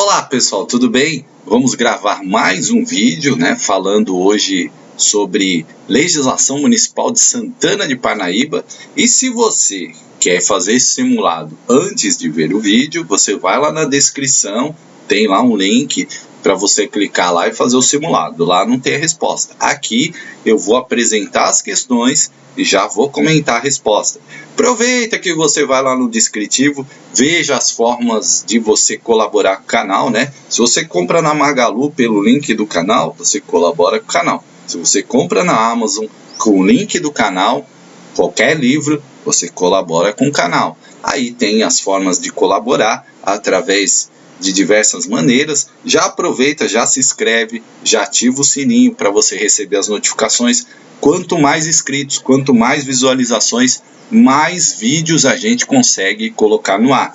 Olá pessoal, tudo bem? Vamos gravar mais um vídeo, falando hoje sobre legislação municipal de Santana de Parnaíba. E se você quer fazer esse simulado antes de ver o vídeo, você vai lá na descrição, tem lá um link para você clicar lá e fazer o simulado. Lá não tem a resposta. Aqui eu vou apresentar as questões e já vou comentar a resposta. Aproveita que você vai lá no descritivo, veja as formas de você colaborar com o canal, Se você compra na Magalu pelo link do canal, você colabora com o canal. Se você compra na Amazon com o link do canal, qualquer livro, você colabora com o canal. Aí tem as formas de colaborar através de diversas maneiras. Já aproveita, já se inscreve, já ativa o sininho para você receber as notificações. Quanto mais inscritos, quanto mais visualizações, mais vídeos a gente consegue colocar no ar.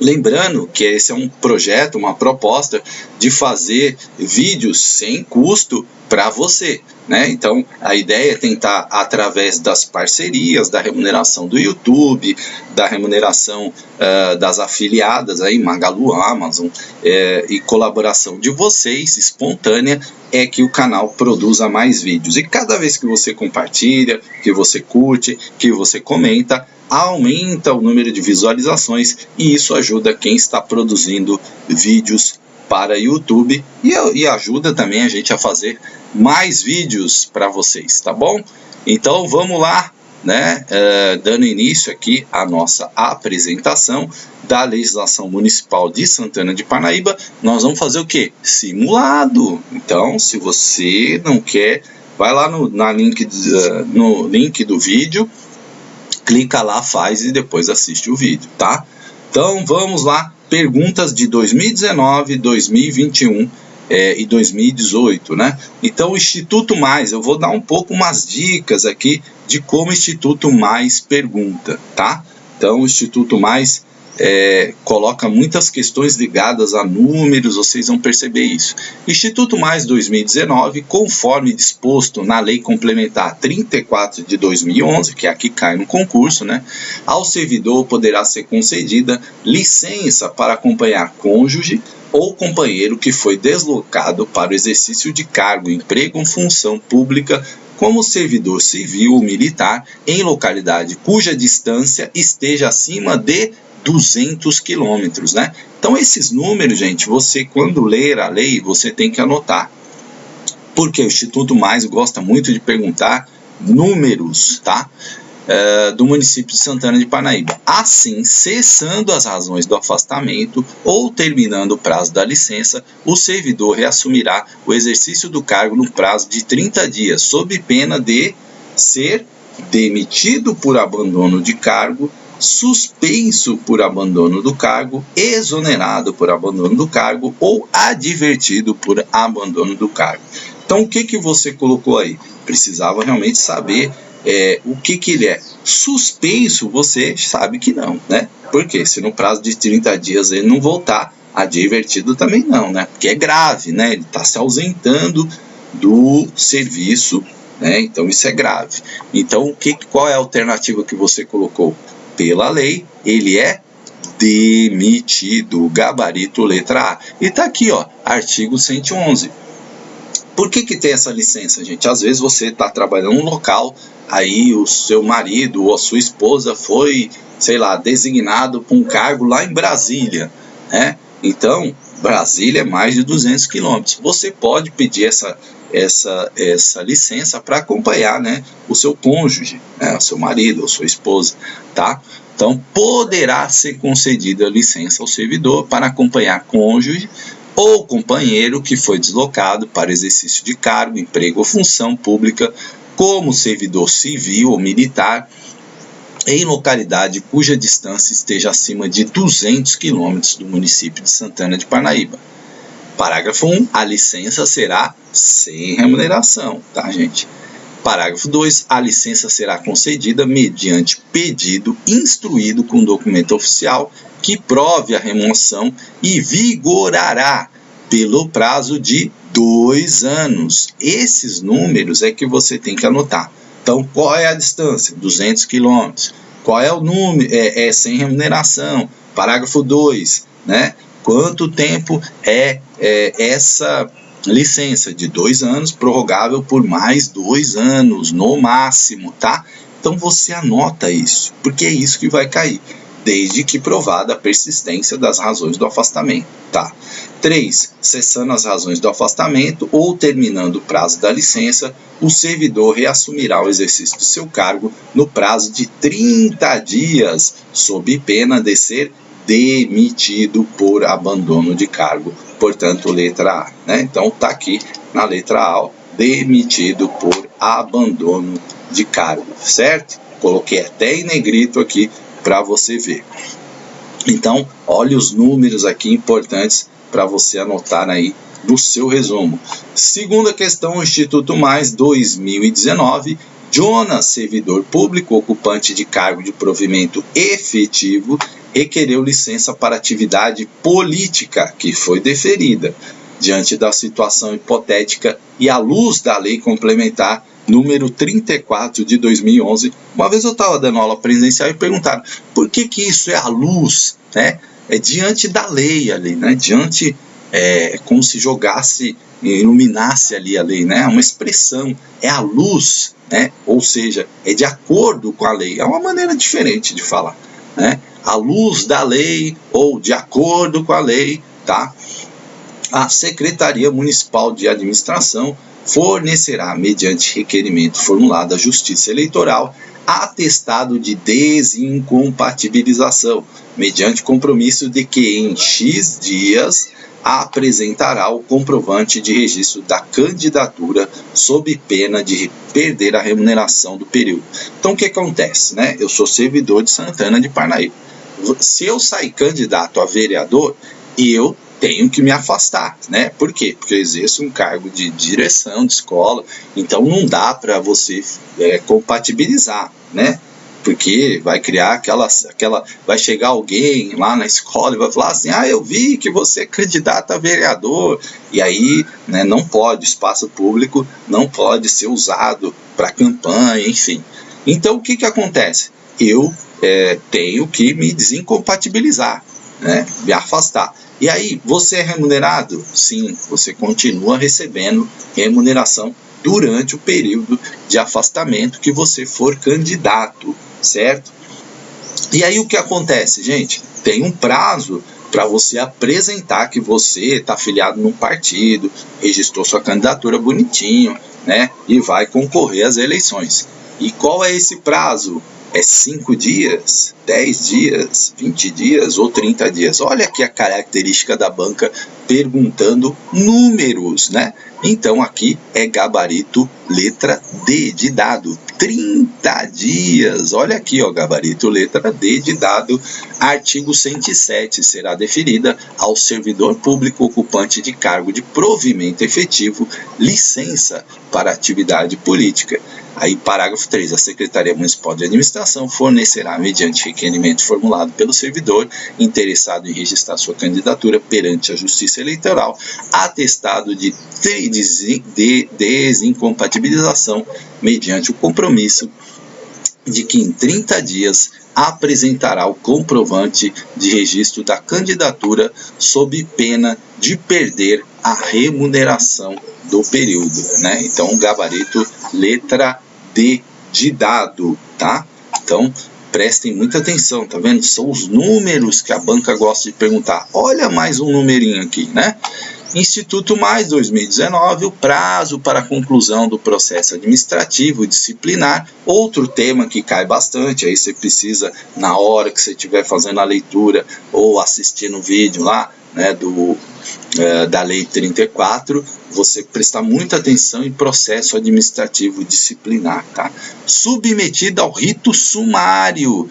Lembrando que esse é um projeto, uma proposta de fazer vídeos sem custo para você, Então, a ideia é tentar, através das parcerias, da remuneração do YouTube, da remuneração das afiliadas, Magalu, Amazon, e colaboração de vocês, espontânea, é que o canal produza mais vídeos. E cada vez que você compartilha, que você curte, que você comenta, aumenta o número de visualizações e isso ajuda quem está produzindo vídeos para YouTube e ajuda também a gente a fazer mais vídeos para vocês, tá bom? Então vamos lá, dando início aqui à nossa apresentação da legislação municipal de Santana de Parnaíba. Nós vamos fazer o quê? Simulado. Então, se você não quer, vai lá no link do vídeo, clica lá, faz e depois assiste o vídeo, tá? Então vamos lá, perguntas de 2019, 2021 e 2018, Então o Instituto Mais, eu vou dar um pouco umas dicas aqui de como o Instituto Mais pergunta, tá? Então o Instituto Mais coloca muitas questões ligadas a números, vocês vão perceber isso. Instituto Mais 2019, conforme disposto na Lei Complementar 34 de 2011, que é a que cai no concurso, ao servidor poderá ser concedida licença para acompanhar cônjuge ou companheiro que foi deslocado para o exercício de cargo, emprego ou função pública como servidor civil ou militar em localidade cuja distância esteja acima de 200 quilômetros, Então esses números, gente, você quando ler a lei, você tem que anotar. Porque o Instituto Mais gosta muito de perguntar números, tá? Do município de Santana de Parnaíba. Assim, cessando as razões do afastamento ou terminando o prazo da licença, o servidor reassumirá o exercício do cargo no prazo de 30 dias, sob pena de ser demitido por abandono de cargo, suspenso por abandono do cargo, exonerado por abandono do cargo ou advertido por abandono do cargo. Então, o que você colocou aí? Precisava realmente saber o que ele é. Suspenso, você sabe que não, Porque se no prazo de 30 dias ele não voltar, advertido também não, Porque é grave, Ele está se ausentando do serviço, Então isso é grave. Então, qual é a alternativa que você colocou? Pela lei, ele é demitido, gabarito letra A. E está aqui, artigo 111. Por que tem essa licença, gente? Às vezes você está trabalhando num local, aí o seu marido ou a sua esposa foi, designado para um cargo lá em Brasília, Então, Brasília é mais de 200 quilômetros. Você pode pedir essa licença para acompanhar, o seu cônjuge, o seu marido ou sua esposa, tá? Então, poderá ser concedida a licença ao servidor para acompanhar cônjuge ou companheiro que foi deslocado para exercício de cargo, emprego ou função pública como servidor civil ou militar em localidade cuja distância esteja acima de 200 quilômetros do município de Santana de Parnaíba. Parágrafo 1. A licença será sem remuneração, tá, gente? Parágrafo 2. A licença será concedida mediante pedido instruído com documento oficial que prove a remoção e vigorará pelo prazo de 2 anos. Esses números é que você tem que anotar. Então, qual é a distância? 200 quilômetros. Qual é o número? Sem remuneração. Parágrafo 2, Quanto tempo é essa licença? De 2 anos, prorrogável por mais 2 anos, no máximo, tá? Então você anota isso, porque é isso que vai cair, desde que provada a persistência das razões do afastamento, tá? 3. Cessando as razões do afastamento ou terminando o prazo da licença, o servidor reassumirá o exercício do seu cargo no prazo de 30 dias, sob pena de ser demitido por abandono de cargo. Portanto, letra A, né? Então, tá aqui na letra A, demitido por abandono de cargo, certo? Coloquei até em negrito aqui para você ver. Então, olha os números aqui importantes para você anotar aí no seu resumo. Segunda questão, Instituto Mais 2019. Jonas, servidor público, ocupante de cargo de provimento efetivo, requereu licença para atividade política, que foi deferida. Diante da situação hipotética e à luz da lei complementar número 34 de 2011, uma vez eu estava dando aula presencial e perguntaram por que isso é à luz, né? É diante da lei ali, né? Diante, como se jogasse, iluminasse ali a lei, né? É uma expressão, é à luz, né? Ou seja, é de acordo com a lei, é uma maneira diferente de falar, né? À luz da lei ou de acordo com a lei, tá? A Secretaria Municipal de Administração fornecerá, mediante requerimento formulado à Justiça Eleitoral, atestado de desincompatibilização, mediante compromisso de que em X dias apresentará o comprovante de registro da candidatura sob pena de perder a remuneração do período. Então, o que acontece, né? Eu sou servidor de Santana de Parnaíba. Se eu sair candidato a vereador, eu tenho que me afastar, né? Por quê? Porque eu exerço um cargo de direção de escola, então não dá para você compatibilizar, né? Porque vai criar vai chegar alguém lá na escola e vai falar assim, eu vi que você é candidato a vereador, e aí, né, não pode, o espaço público não pode ser usado para campanha, enfim. Então, o que acontece? Eu tenho que me desincompatibilizar, né? Me afastar. E aí, você é remunerado? Sim, você continua recebendo remuneração durante o período de afastamento que você for candidato, certo? E aí o que acontece, gente? Tem um prazo para você apresentar que você está afiliado num partido, registrou sua candidatura bonitinho, né? E vai concorrer às eleições. E qual é esse prazo? É 5 dias, 10 dias, 20 dias ou 30 dias. Olha aqui a característica da banca perguntando números, né? Então aqui é gabarito letra D de dado, 30 dias. Olha aqui, ó, gabarito letra D de dado. Artigo 107, será deferida ao servidor público ocupante de cargo de provimento efetivo licença para atividade política. Aí, parágrafo 3, a Secretaria Municipal de Administração fornecerá, mediante requerimento formulado pelo servidor interessado em registrar sua candidatura perante a Justiça Eleitoral, atestado de desincompatibilização, mediante o compromisso de que em 30 dias apresentará o comprovante de registro da candidatura sob pena de perder a remuneração do período, né? Então, gabarito letra D de dado, tá? Então, prestem muita atenção, tá vendo? São os números que a banca gosta de perguntar. Olha mais um numerinho aqui, né? Instituto Mais 2019, o prazo para a conclusão do processo administrativo disciplinar, outro tema que cai bastante, aí você precisa, na hora que você estiver fazendo a leitura ou assistindo o vídeo lá, né, da Lei 34, você prestar muita atenção em processo administrativo disciplinar, tá? Submetido ao rito sumário.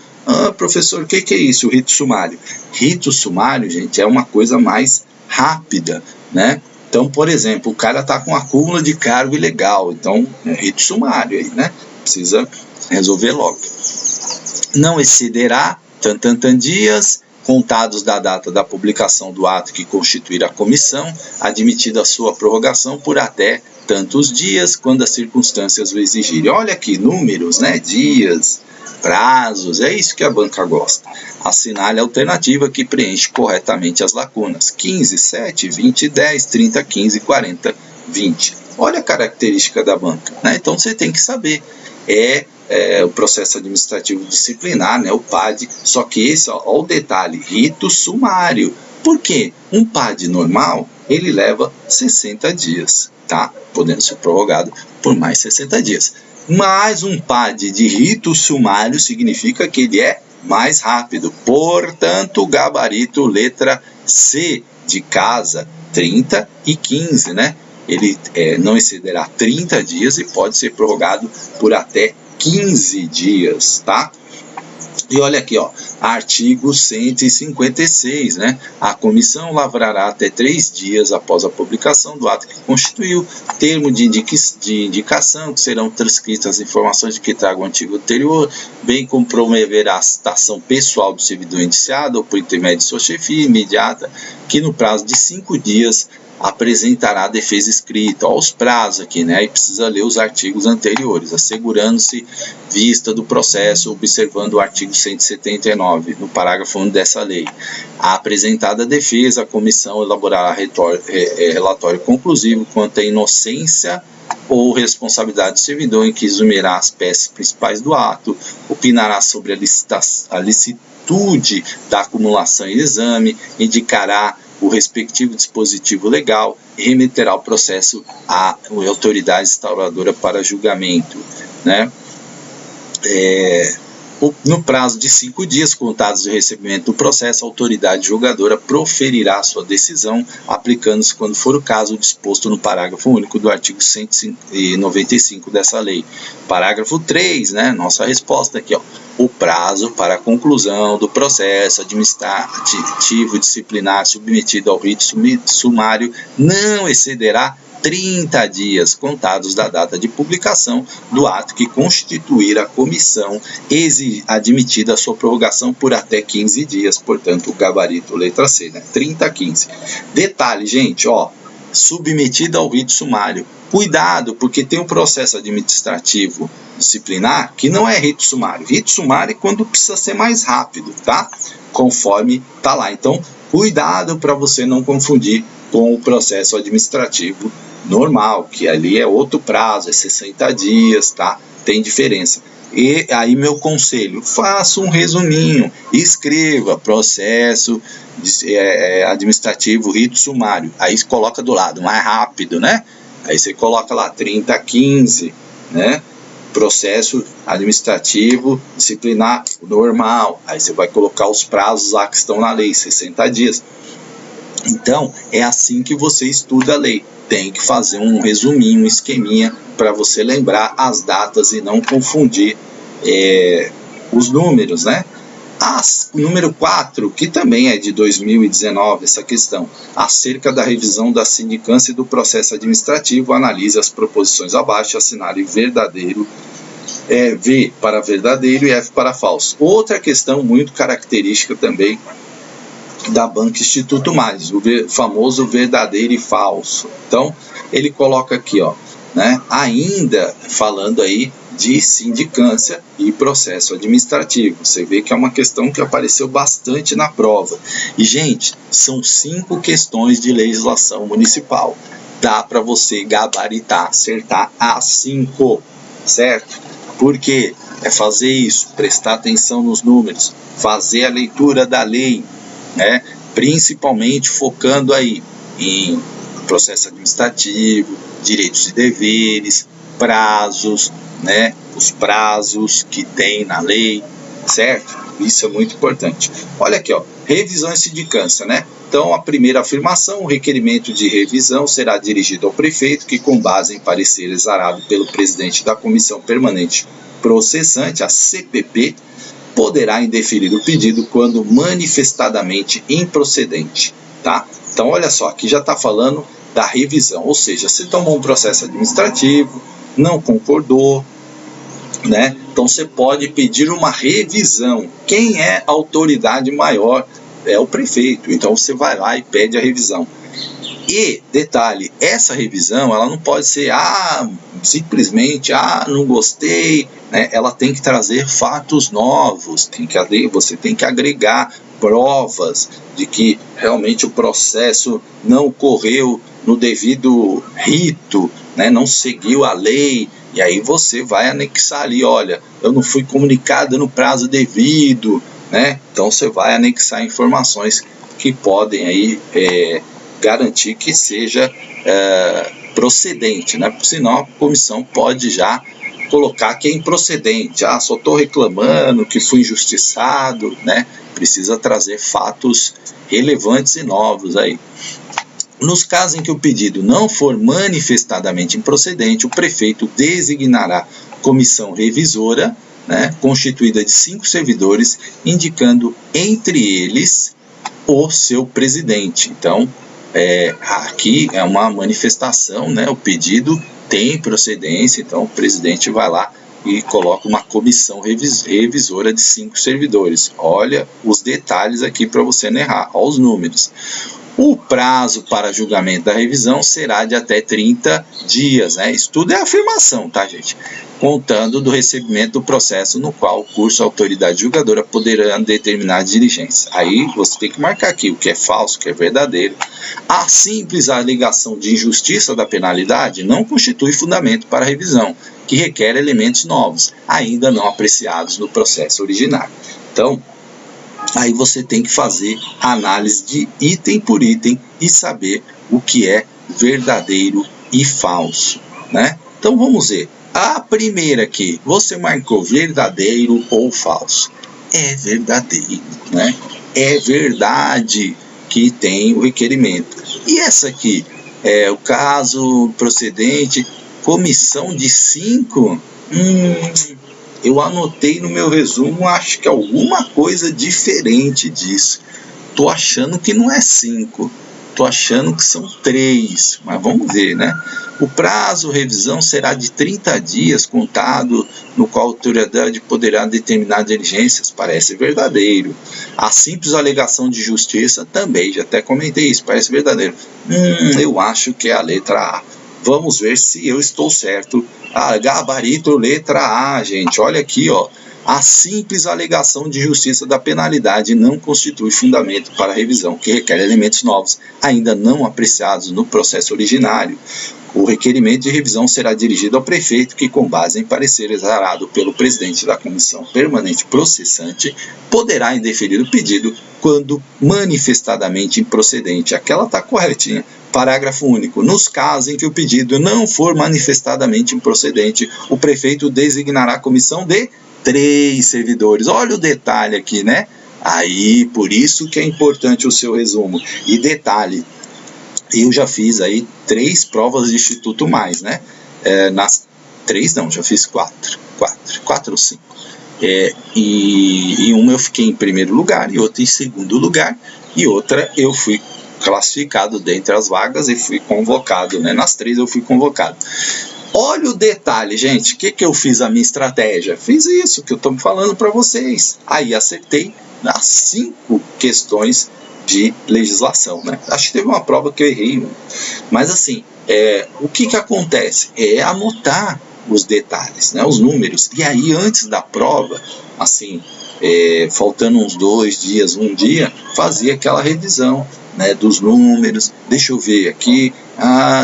Professor, o que é isso, o rito sumário? Rito sumário, gente, é uma coisa mais rápida, né? Então, por exemplo, o cara está com acúmulo de cargo ilegal, então é rito sumário aí, né? Precisa resolver logo. Não excederá dias contados da data da publicação do ato que constituir a comissão, admitida a sua prorrogação por até tantos dias, quando as circunstâncias o exigirem. Olha aqui, números, né? Dias, Prazos, é isso que a banca gosta. Assinale a alternativa que preenche corretamente as lacunas. 15, 7, 20, 10, 30, 15, 40, 20. Olha a característica da banca, né? Então você tem que saber. O processo administrativo disciplinar, né, o PAD, só que esse, ó, o detalhe, rito sumário. Por quê? Um PAD normal, ele leva 60 dias, tá? Podendo ser prorrogado por mais 60 dias. Mas um PAD de rito sumário significa que ele é mais rápido. Portanto, gabarito letra C de casa, 30 e 15, né? Ele não excederá 30 dias e pode ser prorrogado por até 15 dias, tá? E olha aqui, ó, artigo 156, né? A comissão lavrará até 3 dias após a publicação do ato que constituiu termo de indicação, que serão transcritas as informações de que traga o artigo anterior, bem como promoverá a citação pessoal do servidor indiciado ou por intermédio de sua chefia imediata, que no prazo de 5 dias apresentará a defesa escrita. Olha os prazos aqui, né? E precisa ler os artigos anteriores, assegurando-se vista do processo, observando o artigo 179, no parágrafo 1 dessa lei. A apresentada defesa, a comissão elaborará relatório conclusivo quanto à inocência ou responsabilidade do servidor, em que exumirá as peças principais do ato, opinará sobre a licitude da acumulação e exame, indicará o respectivo dispositivo legal e remeterá o processo à autoridade instauradora para julgamento, né? No prazo de 5 dias contados do recebimento do processo, a autoridade julgadora proferirá sua decisão, aplicando-se, quando for o caso, o disposto no parágrafo único do artigo 195 dessa lei. Parágrafo 3, né? Nossa resposta aqui, ó. O prazo para a conclusão do processo administrativo disciplinar submetido ao rito sumário não excederá 30 dias contados da data de publicação do ato que constituir a comissão, admitida a sua prorrogação por até 15 dias, portanto, o gabarito letra C, né? 30 a 15. Detalhe, gente, ó, submetida ao rito sumário. Cuidado, porque tem um processo administrativo disciplinar que não é rito sumário. Rito sumário é quando precisa ser mais rápido, tá? Conforme tá lá. Então, cuidado para você não confundir com o processo administrativo normal, que ali é outro prazo, é 60 dias, tá? Tem diferença. E aí meu conselho, faça um resuminho, escreva processo administrativo, rito sumário, aí coloca do lado, mais rápido, né? Aí você coloca lá 30/15, né? Processo administrativo disciplinar normal, aí você vai colocar os prazos lá que estão na lei, 60 dias. Então, é assim que você estuda a lei. Tem que fazer um resuminho, um esqueminha, para você lembrar as datas e não confundir os números, né? Número 4, que também é de 2019, essa questão, acerca da revisão da sindicância e do processo administrativo, analise as proposições abaixo, assinale verdadeiro, V para verdadeiro e F para falso. Outra questão muito característica também da Banca Instituto Mais, o famoso verdadeiro e falso. Então, ele coloca aqui, ó, né, ainda falando aí de sindicância e processo administrativo. Você vê que é uma questão que apareceu bastante na prova. E, gente, são 5 questões de legislação municipal. Dá para você gabaritar, acertar as 5, certo? Porque é fazer isso, prestar atenção nos números, fazer a leitura da lei, né? Principalmente focando aí em processo administrativo, direitos e deveres, prazos, né? Os prazos que tem na lei, certo? Isso é muito importante. Olha aqui, ó, revisão e sindicância, né? Então, a primeira afirmação, o requerimento de revisão será dirigido ao prefeito, que, com base em parecer exarado pelo presidente da Comissão Permanente Processante, a CPP, poderá indeferir o pedido quando manifestadamente improcedente, tá? Então, olha só, aqui já está falando da revisão, ou seja, você tomou um processo administrativo, não concordou, né? Então, você pode pedir uma revisão. Quem é a autoridade maior? É o prefeito. Então, você vai lá e pede a revisão. E, detalhe, essa revisão, ela não pode ser, simplesmente, não gostei, né, ela tem que trazer fatos novos, você tem que agregar provas de que realmente o processo não ocorreu no devido rito, né, não seguiu a lei, e aí você vai anexar ali, olha, eu não fui comunicado no prazo devido, né, então você vai anexar informações que podem aí garantir que seja procedente, né, porque senão a comissão pode já colocar que é improcedente, só estou reclamando que fui injustiçado, né, precisa trazer fatos relevantes e novos aí. Nos casos em que o pedido não for manifestadamente improcedente, o prefeito designará comissão revisora, né, constituída de 5 servidores, indicando entre eles o seu presidente. Então, aqui é uma manifestação, né, o pedido tem procedência, então o presidente vai lá e coloca uma comissão revisora de 5 servidores. Olha os detalhes aqui para você não errar, olha os números. O prazo para julgamento da revisão será de até 30 dias, né? Isso tudo é afirmação, tá, gente? Contando do recebimento do processo no qual o curso, a autoridade julgadora poderá determinar a diligência. Aí você tem que marcar aqui o que é falso, o que é verdadeiro. A simples alegação de injustiça da penalidade não constitui fundamento para a revisão, que requer elementos novos, ainda não apreciados no processo originário. Então, aí você tem que fazer a análise de item por item e saber o que é verdadeiro e falso, né? Então vamos ver. A primeira aqui, você marcou verdadeiro ou falso? É verdadeiro, né? É verdade que tem o requerimento. E essa aqui, o caso procedente, comissão de 5? Eu anotei no meu resumo, acho que alguma coisa diferente disso. Tô achando que não é 5, tô achando que são 3, mas vamos ver, né? O prazo revisão será de 30 dias contado, no qual a autoridade poderá determinar diligências, parece verdadeiro. A simples alegação de justiça também, já até comentei isso, parece verdadeiro. Eu acho que é a letra A. Vamos ver se eu estou certo. Gabarito letra A, gente. Olha aqui, ó. A simples alegação de justiça da penalidade não constitui fundamento para a revisão, que requer elementos novos, ainda não apreciados no processo originário. O requerimento de revisão será dirigido ao prefeito, que, com base em parecer exarado pelo presidente da comissão permanente processante, poderá indeferir o pedido quando manifestadamente improcedente. Aquela está corretinha. Parágrafo único. Nos casos em que o pedido não for manifestadamente improcedente, o prefeito designará a comissão de 3 servidores. Olha o detalhe aqui, né? Aí, por isso que é importante o seu resumo. E detalhe, eu já fiz aí 3 provas de Instituto Mais, né? Nas 3 não, já fiz 4 ou 5. E uma eu fiquei em primeiro lugar, e outra em segundo lugar, e outra eu fui classificado dentre as vagas e fui convocado, né? Nas 3 eu fui convocado. Olha o detalhe, gente, o que eu fiz a minha estratégia? Fiz isso que eu estou falando para vocês. Aí acertei nas 5 questões de legislação, né? Acho que teve uma prova que eu errei, mas assim, o que acontece? É anotar os detalhes, né? Os números, e aí antes da prova, assim, faltando uns 2 dias, 1 dia, fazia aquela revisão, né, dos números. Deixa eu ver aqui,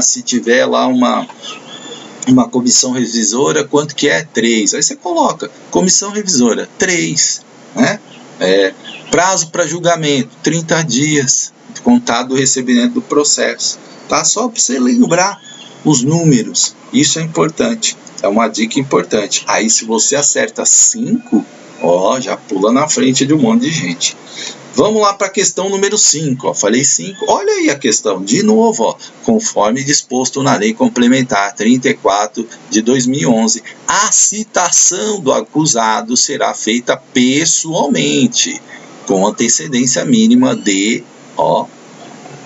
se tiver lá uma comissão revisora, quanto que é? 3. Aí você coloca, comissão revisora, 3, né? Prazo para julgamento, 30 dias, contado do recebimento do processo, tá? Só para você lembrar os números, isso é importante, é uma dica importante. Aí se você acerta 5, já pula na frente de um monte de gente. Vamos lá para a questão número 5, falei 5, olha aí a questão, de novo, conforme disposto na Lei Complementar 34 de 2011, a citação do acusado será feita pessoalmente, com antecedência mínima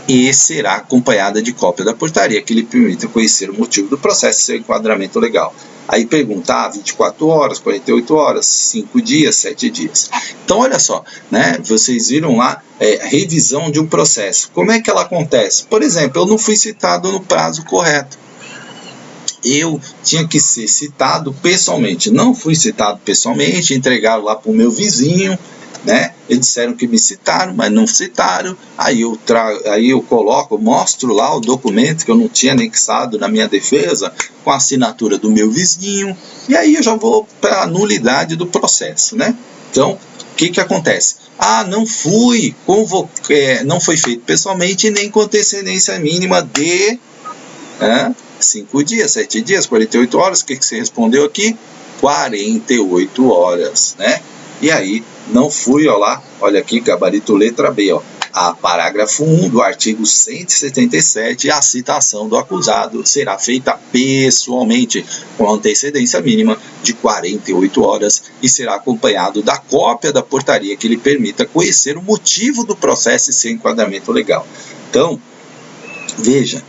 e será acompanhada de cópia da portaria que lhe permita conhecer o motivo do processo e seu enquadramento legal. Aí pergunta, 24 horas, 48 horas, 5 dias, 7 dias. Então, olha só, né? Vocês viram lá, revisão de um processo. Como é que ela acontece? Por exemplo, eu não fui citado no prazo correto. eu tinha que ser citado pessoalmente. Não fui citado pessoalmente, entregaram lá para o meu vizinho, né? Eles disseram que me citaram, mas não citaram. Aí eu coloco, mostro lá o documento que eu não tinha anexado na minha defesa, com a assinatura do meu vizinho, e aí eu já vou para a nulidade do processo, né? Então, o que acontece? Não fui não foi feito pessoalmente, nem com antecedência mínima de 5 dias, 7 dias, 48 horas. O que você respondeu aqui? 48 horas, né? E aí, não fui, olha aqui, gabarito letra B, a parágrafo 1 do artigo 177, a citação do acusado será feita pessoalmente, com antecedência mínima de 48 horas e será acompanhado da cópia da portaria que lhe permita conhecer o motivo do processo e seu enquadramento legal. Então, veja,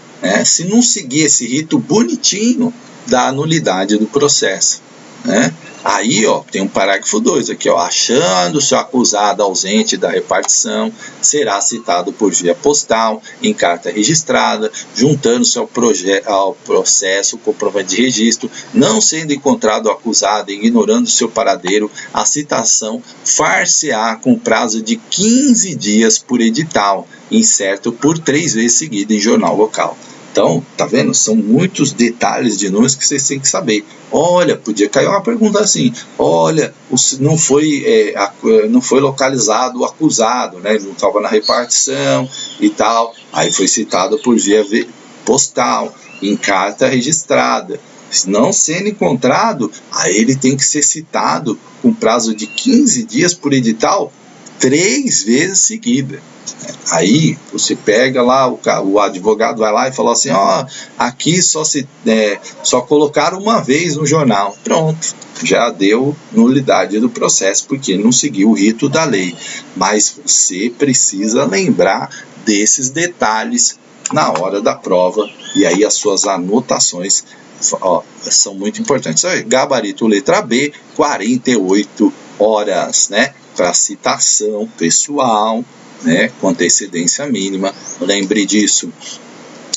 se não seguir esse rito bonitinho, dá nulidade do processo, né? Aí, tem um parágrafo 2 aqui, achando-se o acusado ausente da repartição, será citado por via postal, em carta registrada, juntando-se ao processo o comprovante de registro, não sendo encontrado o acusado e ignorando seu paradeiro, a citação far-se-á com prazo de 15 dias por edital, incerto por 3 vezes seguido em jornal local. Então, tá vendo? São muitos detalhes de números que vocês têm que saber. Olha, podia cair uma pergunta assim, olha, não foi localizado o acusado, né? Ele não estava na repartição e tal, aí foi citado por via postal, em carta registrada. Não sendo encontrado, aí ele tem que ser citado com prazo de 15 dias por edital, 3 vezes seguida. Aí você pega lá, o advogado vai lá e fala assim, aqui só colocaram uma vez no jornal. Pronto, já deu nulidade do processo, porque não seguiu o rito da lei. Mas você precisa lembrar desses detalhes na hora da prova, e aí as suas anotações são muito importantes. Gabarito letra B, 48 horas, né? Para citação pessoal, né, com antecedência mínima, lembre disso.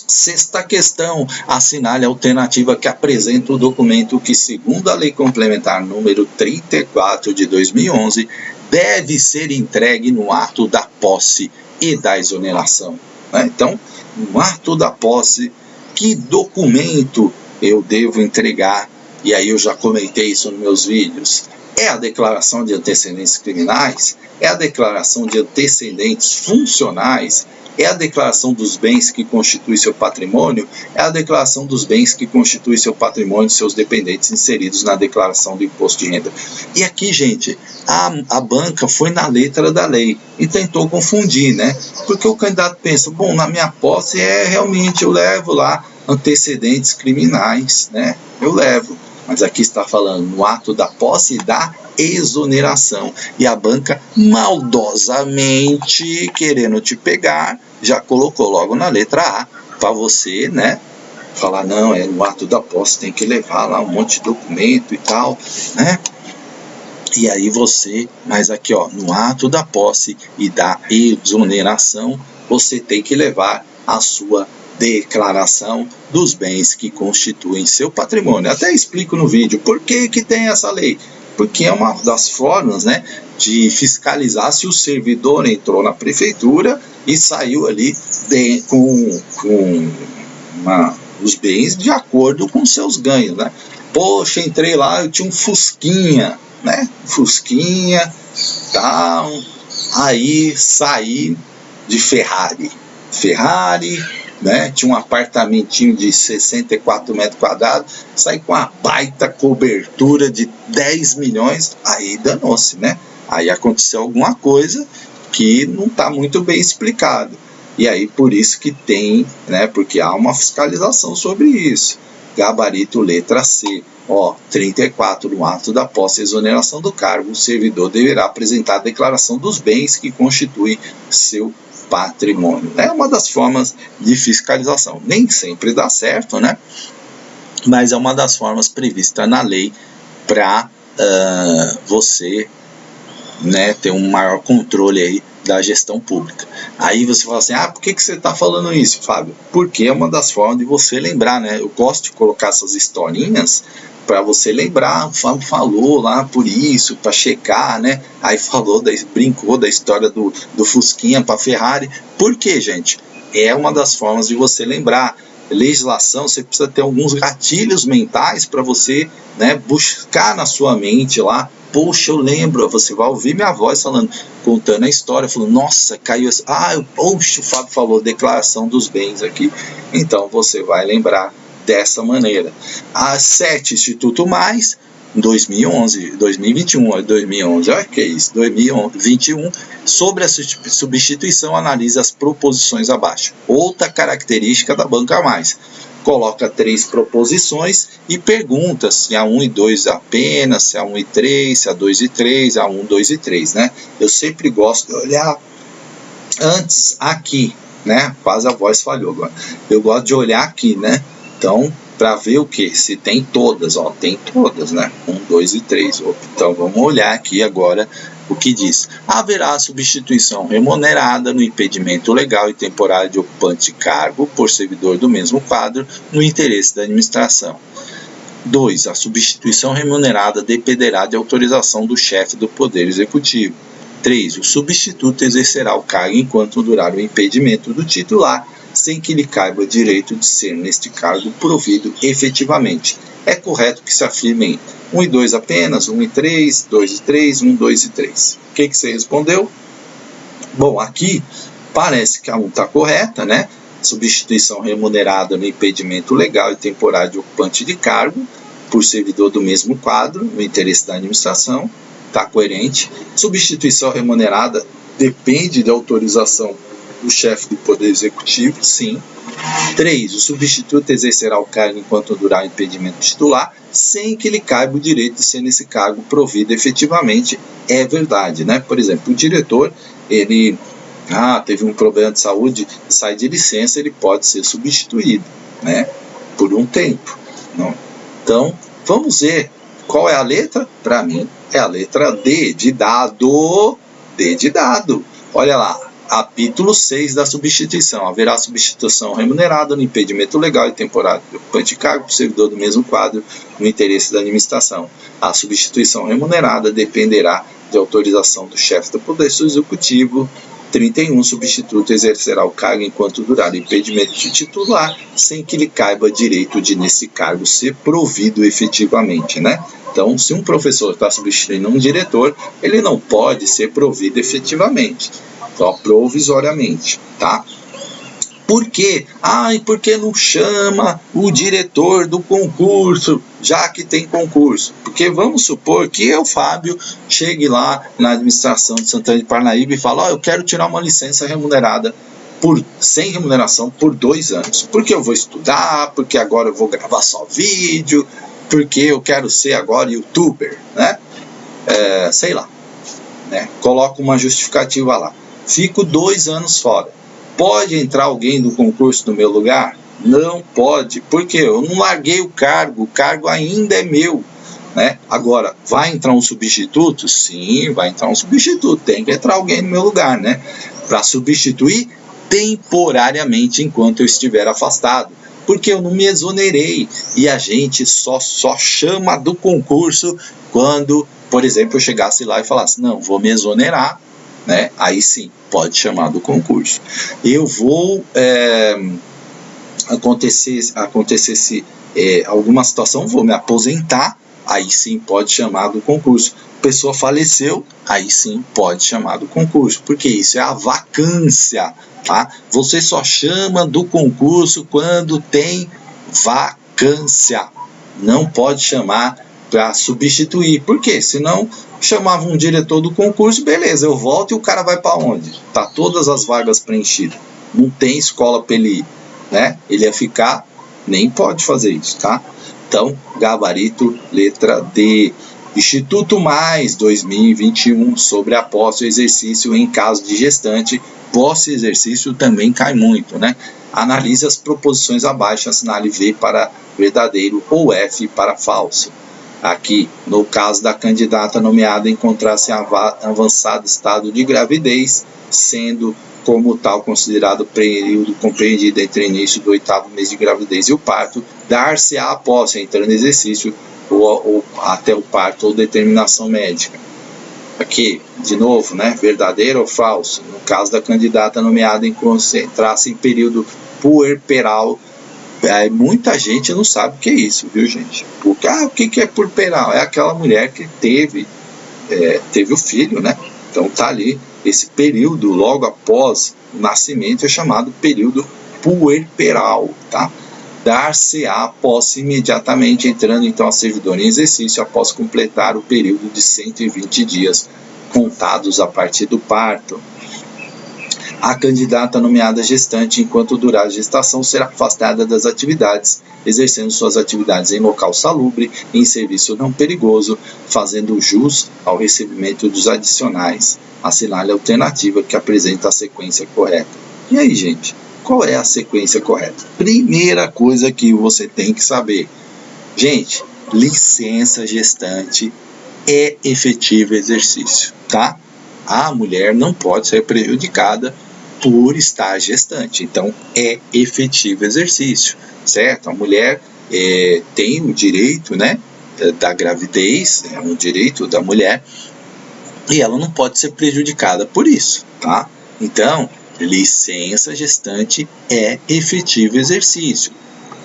6ª questão, assinale a alternativa que apresenta o documento que, segundo a Lei Complementar número 34 de 2011, deve ser entregue no ato da posse e da exoneração. Então, no ato da posse, que documento eu devo entregar? E aí eu já comentei isso nos meus vídeos. É a declaração de antecedentes criminais? É a declaração de antecedentes funcionais? É a declaração dos bens que constituem seu patrimônio? É a declaração dos bens que constituem seu patrimônio e seus dependentes inseridos na declaração do imposto de renda? E aqui, gente, a banca foi na letra da lei e tentou confundir, né? Porque o candidato pensa, bom, na minha posse realmente eu levo lá antecedentes criminais, né? Eu levo. Mas aqui está falando no ato da posse e da exoneração. E a banca, maldosamente querendo te pegar, já colocou logo na letra A para você, né? Falar, não, no ato da posse tem que levar lá um monte de documento e tal, né? E aí mas aqui, no ato da posse e da exoneração, você tem que levar a sua declaração dos bens que constituem seu patrimônio. Até explico no vídeo por que tem essa lei. Porque é uma das formas, né, de fiscalizar se o servidor entrou na prefeitura e saiu ali com os bens de acordo com seus ganhos, né? Poxa, entrei lá, eu tinha um Fusquinha, né? Fusquinha, tal. Aí saí de Ferrari, né? Tinha um apartamentinho de 64 metros quadrados, saí com uma baita cobertura de 10 milhões, aí danou-se, né? Aí aconteceu alguma coisa que não está muito bem explicado. E aí por isso que tem, né? Porque há uma fiscalização sobre isso. Gabarito letra C, 34, no ato da posse e exoneração do cargo, o servidor deverá apresentar a declaração dos bens que constituem seu patrimônio. É uma das formas de fiscalização. Nem sempre dá certo, né? Mas é uma das formas previstas na lei para você né, ter um maior controle aí da gestão pública. Aí você fala assim, por que você está falando isso, Fábio? Porque é uma das formas de você lembrar, né? Eu gosto de colocar essas historinhas para você lembrar, o Fábio falou lá por isso, para checar, né? Aí brincou da história do Fusquinha para Ferrari. Por quê, gente? É uma das formas de você lembrar. Legislação, você precisa ter alguns gatilhos mentais para você, né, buscar na sua mente lá. Poxa, eu lembro, você vai ouvir minha voz falando, contando a história, falando, nossa, caiu assim, poxa, o Fábio falou declaração dos bens aqui. Então você vai lembrar dessa maneira. A 7, Instituto Mais, 2021, olha que é isso, 2021, sobre a substituição, analisa as proposições abaixo. Outra característica da Banca Mais. Coloca 3 proposições e pergunta se a 1 e 2 apenas, se a 1 e 3, se a 2 e 3, a 1, 2 e 3, né? Eu sempre gosto de olhar antes aqui, né? Quase a voz falhou agora. Eu gosto de olhar aqui, né? Então, para ver o que? Se tem todas, tem todas, né? 1, 2 e 3. Então, vamos olhar aqui agora o que diz. Haverá substituição remunerada no impedimento legal e temporário de ocupante de cargo por servidor do mesmo quadro no interesse da administração. 2. A substituição remunerada dependerá de autorização do chefe do Poder Executivo. 3. O substituto exercerá o cargo enquanto durar o impedimento do titular, sem que lhe caiba direito de ser neste cargo provido efetivamente. É correto que se afirmem 1 e 2 apenas, 1 e 3, 2 e 3, 1, 2 e 3. O que você respondeu? Bom, aqui parece que a 1 está correta, né? Substituição remunerada no impedimento legal e temporário de ocupante de cargo por servidor do mesmo quadro, no interesse da administração, está coerente. Substituição remunerada depende da autorização do chefe do Poder Executivo, sim. 3. O substituto exercerá o cargo enquanto durar o impedimento titular, sem que lhe caiba o direito de ser nesse cargo provido efetivamente. É verdade, né? Por exemplo, o diretor, ele teve um problema de saúde, sai de licença, ele pode ser substituído, né? Por um tempo. Não? Então, vamos ver qual é a letra? Para mim, é a letra D, de dado. D de dado. Olha lá. Capítulo 6 da substituição. Haverá substituição remunerada no impedimento legal e temporário de ocupante de cargo por servidor do mesmo quadro no interesse da administração. A substituição remunerada dependerá de autorização do chefe do Poder Executivo. 31. Substituto exercerá o cargo enquanto durar o impedimento de titular, sem que lhe caiba direito de, nesse cargo, ser provido efetivamente, né? Então, se um professor está substituindo um diretor, ele não pode ser provido efetivamente. Só provisoriamente, tá? Por quê? E por que não chama o diretor do concurso, já que tem concurso? Porque vamos supor que eu, Fábio, chegue lá na administração de Santana de Parnaíba e falo, eu quero tirar uma licença remunerada sem remuneração por 2 anos. Porque eu vou estudar, porque agora eu vou gravar só vídeo, porque eu quero ser agora youtuber, né? Sei lá, né? Coloco uma justificativa lá. Fico 2 anos fora. Pode entrar alguém do concurso no meu lugar? Não pode, porque eu não larguei o cargo ainda é meu, né? Agora, vai entrar um substituto? Sim, vai entrar um substituto, tem que entrar alguém no meu lugar, né? Para substituir temporariamente enquanto eu estiver afastado, porque eu não me exonerei, e a gente só chama do concurso quando, por exemplo, eu chegasse lá e falasse, não, vou me exonerar, né? Aí sim, pode chamar do concurso. Eu vou acontecesse alguma situação, vou me aposentar, aí sim pode chamar do concurso. Pessoa faleceu, aí sim pode chamar do concurso, porque isso é a vacância, tá? Você só chama do concurso quando tem vacância, não pode chamar para substituir. Por quê? Senão chamava um diretor do concurso, beleza, eu volto e o cara vai para onde? Tá todas as vagas preenchidas, não tem escola para ele ir, né? Ele ia ficar, nem pode fazer isso, tá? Então, gabarito, letra D. Instituto Mais 2021, sobre a posse e exercício em caso de gestante. Posse e exercício também cai muito, né? Analise as proposições abaixo, assinale V para verdadeiro ou F para falso. Aqui, no caso da candidata nomeada encontrar-se em avançado estado de gravidez, sendo como tal considerado o período compreendido entre o início do 8º mês de gravidez e o parto, dar-se-á a posse, entrando em exercício ou até o parto ou determinação médica. Aqui, de novo, né, verdadeiro ou falso? No caso da candidata nomeada encontrar-se em período puerperal, muita gente não sabe o que é isso, viu, gente? Porque, o que é puerperal? É aquela mulher que teve o filho, né? Então tá ali, esse período logo após o nascimento é chamado período puerperal, tá? Dar-se-á a posse imediatamente, entrando então a servidora em exercício após completar o período de 120 dias contados a partir do parto. A candidata nomeada gestante, enquanto durar a gestação, será afastada das atividades, exercendo suas atividades em local salubre e em serviço não perigoso, fazendo jus ao recebimento dos adicionais. Assinale a alternativa que apresenta a sequência correta. E aí, gente, qual é a sequência correta? Primeira coisa que você tem que saber. Gente, licença gestante é efetivo exercício, tá? A mulher não pode ser prejudicada por estar gestante, então é efetivo exercício, certo? A mulher tem o direito, né, da gravidez, é um direito da mulher, e ela não pode ser prejudicada por isso, tá? Então, licença gestante é efetivo exercício.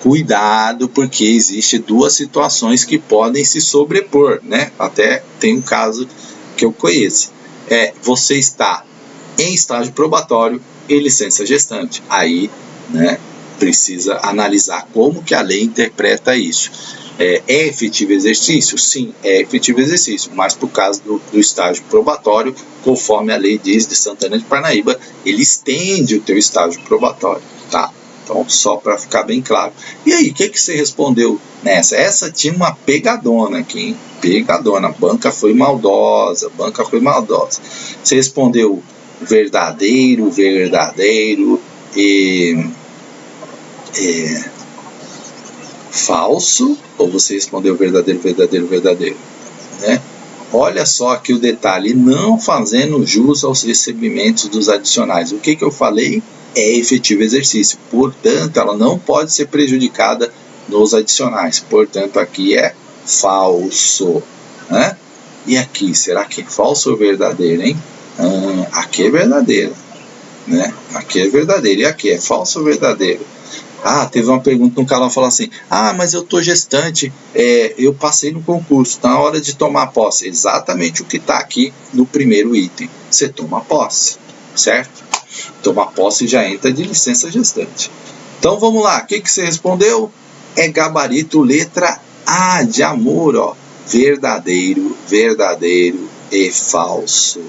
Cuidado, porque existe duas situações que podem se sobrepor, né? Até tem um caso que eu conheço. Você está em estágio probatório e licença gestante. Aí, né, precisa analisar como que a lei interpreta isso. É efetivo exercício? Sim, é efetivo exercício, mas por causa do estágio probatório, conforme a lei diz de Santana de Parnaíba, ele estende o teu estágio probatório, tá? Então, só para ficar bem claro. E aí, o que você respondeu nessa? Essa tinha uma pegadona aqui, hein? Pegadona. A banca foi maldosa. Você respondeu verdadeiro e falso? Ou você respondeu verdadeiro, né? Olha só aqui o detalhe. Não fazendo jus aos recebimentos dos adicionais. O que eu falei? É efetivo exercício, portanto, ela não pode ser prejudicada nos adicionais, portanto, aqui é falso, né? E aqui, será que é falso ou verdadeiro, hein? Aqui é verdadeiro, né? Aqui é verdadeiro, e aqui é falso ou verdadeiro? Teve uma pergunta no canal, falou assim, mas eu tô gestante, eu passei no concurso, tá na hora de tomar posse. Exatamente o que está aqui no primeiro item, você toma posse, certo? Tomar posse já entra de licença gestante. Então vamos lá, o que você respondeu? É gabarito letra A de amor, ó. Verdadeiro e falso.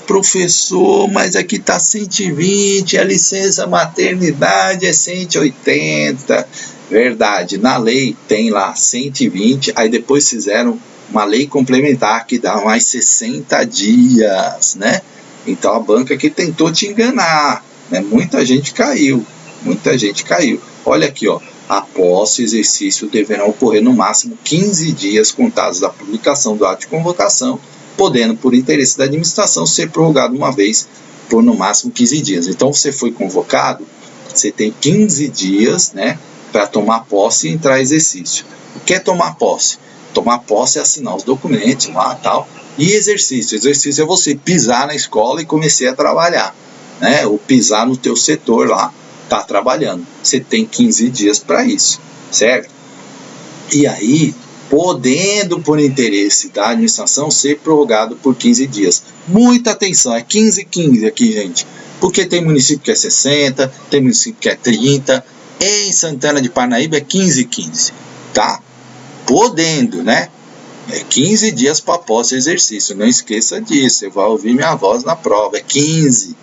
Professor, mas aqui está 120, a licença maternidade é 180. Verdade, na lei tem lá 120, aí depois fizeram uma lei complementar que dá mais 60 dias, né? Então a banca que tentou te enganar, né? Muita gente caiu. Olha aqui, ó, a posse e exercício deverão ocorrer no máximo 15 dias contados da publicação do ato de convocação, podendo, por interesse da administração, ser prorrogado uma vez por no máximo 15 dias. Então você foi convocado, você tem 15 dias, né, para tomar posse e entrar em exercício. O que é tomar posse? Tomar posse é assinar os documentos lá, tal. E exercício é você pisar na escola e começar a trabalhar, né? Ou pisar no teu setor lá, tá trabalhando. Você tem 15 dias para isso, certo? E aí, podendo, por interesse da administração, ser prorrogado por 15 dias. Muita atenção, é 15 aqui, gente. Porque tem município que é 60, tem município que é 30. Em Santana de Parnaíba é 15, tá? Podendo, né? É 15 dias para posse e exercício. Não esqueça disso. Você vai ouvir minha voz na prova. É 15.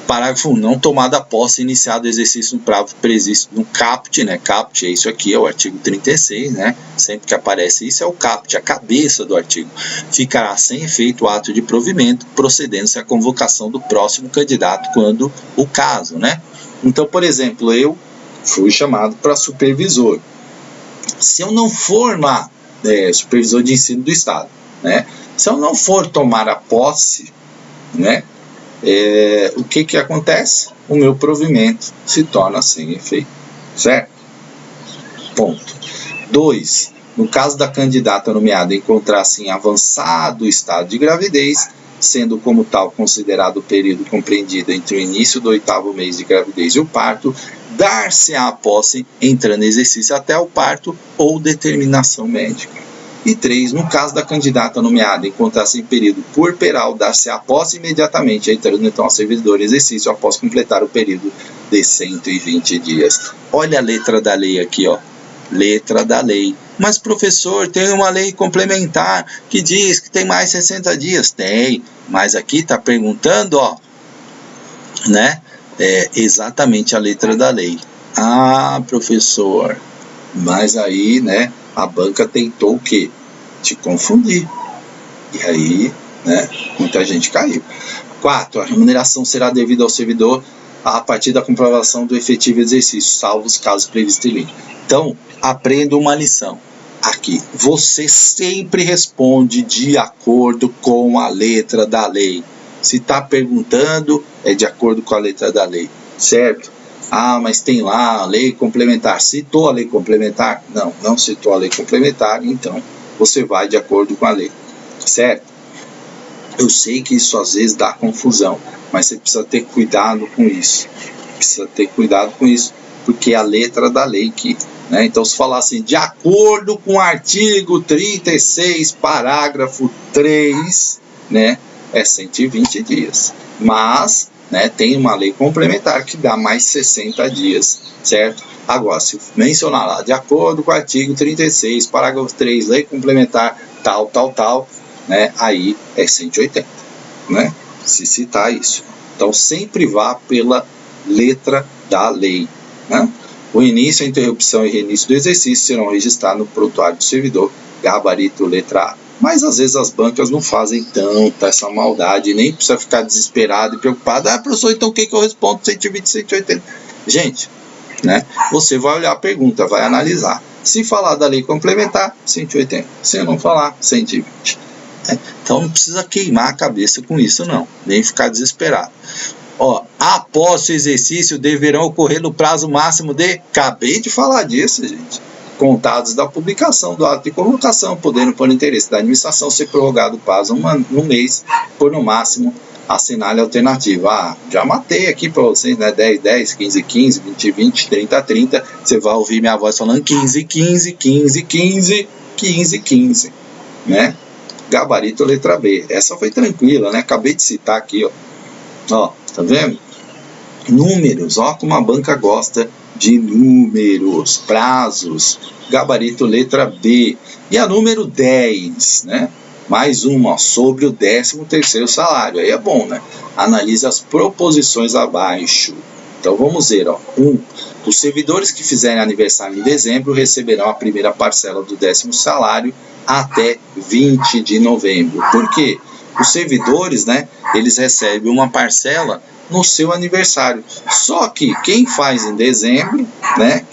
Parágrafo 1. Não tomada a posse, iniciado o exercício no prazo previsto no CAPT, né? CAPT é isso aqui, é o artigo 36, né? Sempre que aparece isso é o CAPT, a cabeça do artigo. Ficará sem efeito o ato de provimento, procedendo-se à convocação do próximo candidato, quando o caso, né? Então, por exemplo, eu fui chamado para supervisor. Se eu não for lá supervisor de ensino do estado, né? Se eu não for tomar a posse, né, o que acontece? O meu provimento se torna sem efeito, certo? Ponto. 2. No caso da candidata nomeada encontrar-se em avançado estado de gravidez, sendo como tal considerado o período compreendido entre o início do 8º mês de gravidez e o parto, dar-se-á a posse entrando em exercício até o parto ou determinação médica. E 3. No caso da candidata nomeada encontrar-se em período puerperal, dar-se a posse imediatamente, entrando então a servidor em exercício após completar o período de 120 dias. Olha a letra da lei aqui, ó. Letra da lei. Mas, professor, tem uma lei complementar que diz que tem mais 60 dias. Tem, mas aqui está perguntando, ó, né? Exatamente a letra da lei. Ah, professor, mas aí, né, a banca tentou o quê? Te confundir. E aí, né, muita gente caiu. 4. A remuneração será devida ao servidor a partir da comprovação do efetivo exercício, salvo os casos previstos em lei. Então, aprenda uma lição. Aqui, você sempre responde de acordo com a letra da lei. Se está perguntando, é de acordo com a letra da lei, certo? Ah, mas tem lá a lei complementar. Citou a lei complementar? Não, não citou a lei complementar, então você vai de acordo com a lei, certo? Eu sei que isso às vezes dá confusão, mas você precisa ter cuidado com isso. Precisa ter cuidado com isso, porque é a letra da lei aqui, né? Então, se falar assim, de acordo com o artigo 36, parágrafo 3, né, é 120 dias. Mas, né, tem uma lei complementar que dá mais 60 dias, certo? Agora, se mencionar lá, de acordo com o artigo 36, parágrafo 3, lei complementar, tal, né, aí é 180, né? Se citar isso. Então, sempre vá pela letra da lei, né? O início, a interrupção e reinício do exercício serão registrados no prontuário do servidor, gabarito letra A. Mas às vezes as bancas não fazem tanta essa maldade, nem precisa ficar desesperado e preocupado. Ah, professor, então o que eu respondo? 120, 180. Gente, né? Você vai olhar a pergunta, vai analisar. Se falar da lei complementar, 180. Se não falar, 120. Então não precisa queimar a cabeça com isso não, nem ficar desesperado. Ó, após o exercício deverão ocorrer no prazo máximo de, acabei de falar disso, gente, contados da publicação do ato de convocação, podendo por interesse da administração ser prorrogado o prazo um mês, por no máximo assinale a alternativa. Ah, já matei aqui para vocês, né, 10, 10, 15, 15, 20, 20, 30, 30, você vai ouvir minha voz falando 15, 15, 15, 15, 15, 15, né? Gabarito letra B. Essa foi tranquila, né? Acabei de citar aqui, ó. Ó, tá vendo? Números, ó como a banca gosta de números, prazos. Gabarito letra B. E a número 10, né? Mais uma, ó, sobre o 13º salário. Aí é bom, né? Analise as proposições abaixo. Então vamos ver, ó. 1. Os servidores que fizerem aniversário em dezembro receberão a primeira parcela do 10º salário até 20 de novembro. Por quê? Os servidores, né, eles recebem uma parcela no seu aniversário. Só que quem faz em dezembro, né,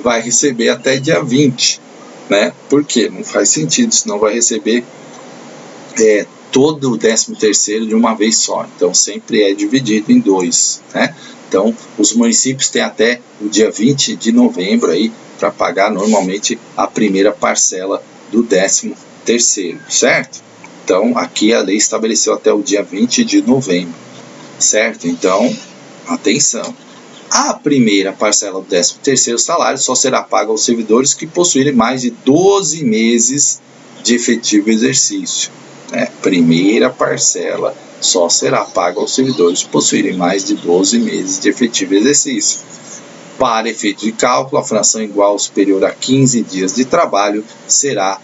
vai receber até dia 20, né? Por quê? Não faz sentido, senão vai receber todo o 13º de uma vez só. Então sempre é dividido em 2, né? Então os municípios têm até o dia 20 de novembro aí para pagar normalmente a primeira parcela do 13º, certo? Então, aqui a lei estabeleceu até o dia 20 de novembro, certo? Então, atenção. A primeira parcela do 13º salário só será paga aos servidores que possuírem mais de 12 meses de efetivo exercício, né? Primeira parcela só será paga aos servidores que possuírem mais de 12 meses de efetivo exercício. Para efeito de cálculo, a fração igual ou superior a 15 dias de trabalho será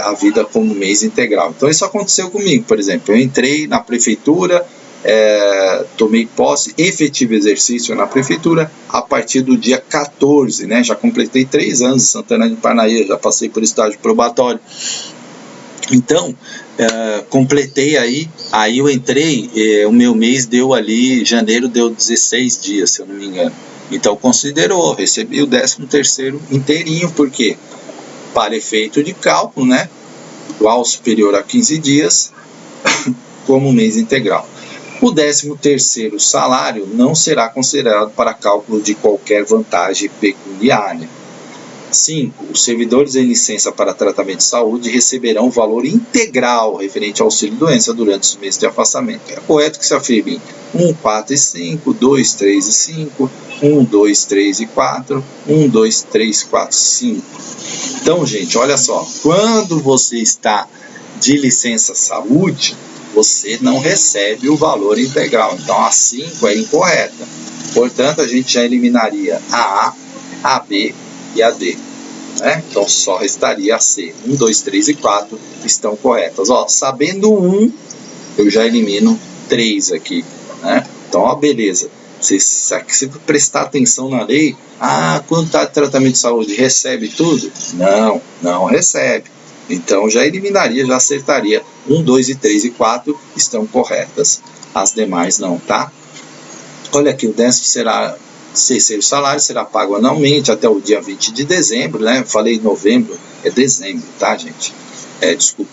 havida como mês integral. Então isso aconteceu comigo, por exemplo, eu entrei na prefeitura, tomei posse, efetivo exercício na prefeitura a partir do dia 14, né? Já completei 3 anos em Santana de Parnaíba, já passei por estágio probatório. Então, completei aí eu entrei, o meu mês deu ali, janeiro deu 16 dias, se eu não me engano. Então considerou, recebi o 13º inteirinho, por quê? para efeito de cálculo, né, igual ou superior a 15 dias, como mês integral. O 13º salário não será considerado para cálculo de qualquer vantagem pecuniária. 5. Os servidores em licença para tratamento de saúde receberão o valor integral referente ao auxílio-doença durante os meses de afastamento. É correto que se afirme 1, 4 e 5, 2, 3 e 5, 1, 2, 3 e 4, 1, 2, 3, 4, 5. Então, gente, olha só, quando você está de licença saúde, você não recebe o valor integral. Então, a 5 é incorreta. Portanto, a gente já eliminaria a A, a B e a D. Né? Então, só restaria a C. 1, 2, 3 e 4 estão corretas. Ó, sabendo 1, eu já elimino 3 aqui. Né? Então, ó, beleza. Se prestar atenção na lei, quando está de tratamento de saúde, recebe tudo? Não, não recebe. Então, já eliminaria, já acertaria. 1, 2 e 3 e 4 estão corretas. As demais não, tá? Olha aqui, o 13º salário será pago anualmente até o dia 20 de dezembro, né? Eu falei novembro, é dezembro, tá, gente? Desculpa.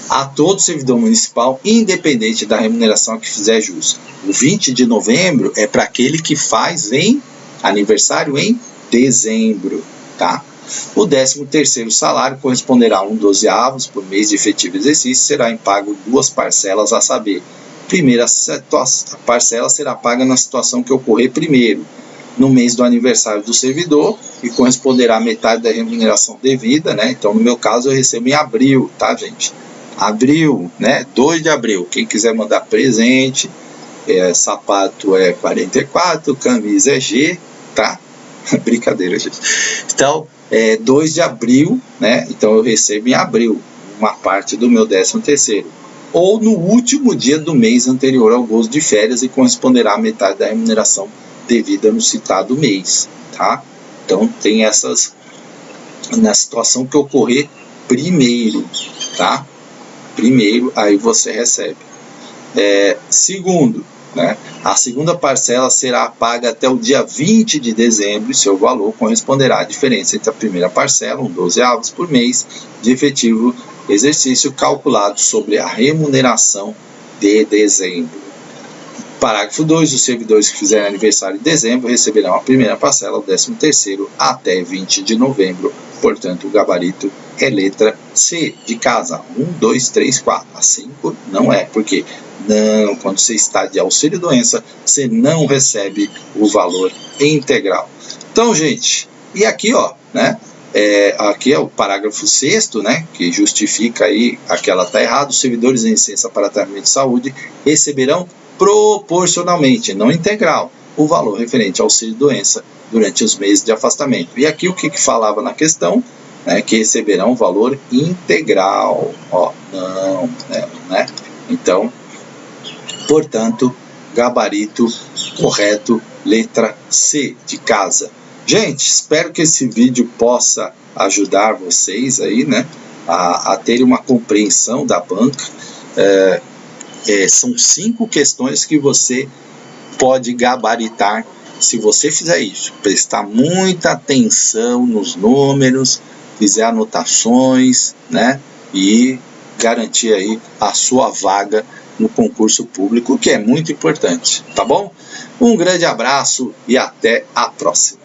A todo servidor municipal, independente da remuneração a que fizer jus. O 20 de novembro é para aquele que faz aniversário em dezembro, tá? O 13º salário corresponderá a 1/12 por mês de efetivo exercício, será em pago 2 parcelas, a saber, primeira parcela será paga na situação que ocorrer primeiro, no mês do aniversário do servidor, e corresponderá a metade da remuneração devida, né? Então, no meu caso, eu recebo em abril, tá, gente? Abril, né? 2 de abril. Quem quiser mandar presente, sapato é 44, camisa é G, tá? Brincadeira, gente. Então, 2 de abril, né? Então, eu recebo em abril uma parte do meu 13º. Ou no último dia do mês anterior ao gozo de férias, e corresponderá a metade da remuneração devida no citado mês, tá? Então, tem essas na situação que ocorrer primeiro, tá? Primeiro, aí você recebe. Segundo, né? A segunda parcela será paga até o dia 20 de dezembro e seu valor corresponderá à diferença entre a primeira parcela, 1/12 por mês, de efetivo exercício calculado sobre a remuneração de dezembro. Parágrafo 2. Os servidores que fizerem aniversário em dezembro receberão a primeira parcela, o 13º, até 20 de novembro. Portanto, o gabarito é letra C, de casa. 1, 2, 3, 4. A 5 não é, porque não, quando você está de auxílio-doença, você não recebe o valor integral. Então, gente, e aqui, ó, né? Aqui é o parágrafo 6º, né, que justifica aí aquela tá errado. Os servidores em licença para tratamento de saúde receberão proporcionalmente, não integral, o valor referente ao auxílio-doença durante os meses de afastamento. E aqui o que falava na questão, né, que receberão o valor integral. Ó, não, né? Então, portanto, gabarito correto, letra C, de casa. Gente, espero que esse vídeo possa ajudar vocês aí, né, a terem uma compreensão da banca. São 5 questões que você pode gabaritar se você fizer isso. Prestar muita atenção nos números, fizer anotações, né, e garantir aí a sua vaga no concurso público, que é muito importante, tá bom? Um grande abraço e até a próxima.